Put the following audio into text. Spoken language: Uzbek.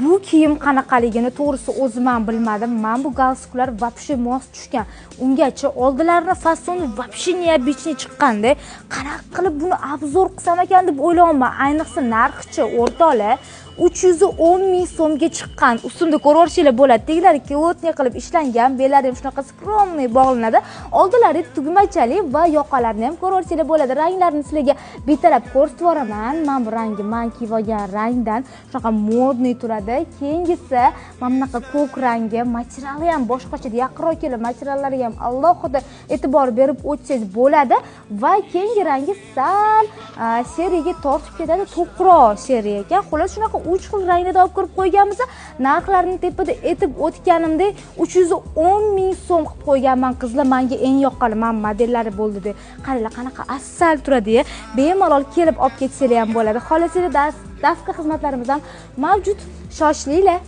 Bu kiyim qanaqaligini to'g'risi o'zim ham bilmadim. Men bu galstuklar вообще mos tushgan. Ungacha oldilarini fasoni вообще neobычный chiqqanda, qanaqa qilib buni obzor qilsam ekan deb o'ylayman. Ayniqsa narxichi o'rtoqlar 310 ming so'mga chiqqan. Ustimda ko'rishinglar bo'ladi. Teglari kilotniy qilib ishlangan, belari ham shunaqa skromniy bog'lanadi. Oldilari tugmachali va yoqalarini ham ko'rishinglar bo'ladi. Ranglarini sizlarga betaraf ko'rsatib boraman. Men bu rangni men kiyib olgan rangdan shunaqa modniy turadi. Keyingisi mana bunaqa ko'k rangi, materiali ham boshqacha, yaqinroq kelib materiallariga ham alohida e'tibor berib o'tsangiz bo'ladi va keyingi rangi sal seriyaga tortib ketadi, to'qroq seriya ekan. Xolos shunaqa 3 xil ranglarda olib kirib qo'yganmiz. Narxlarini tepada aytib o'tganimdek 310 ming so'm qilib qo'yganman. Qizlar menga eng yoqqani men modellari bo'ldi deb. Qaranglar qanaqa asal turadi-ya. Bemalol kelib olib ketsanglar ham bo'ladi. Xolasinglar dastavka xizmatlarimiz ham mavjud. Shoshilinglar.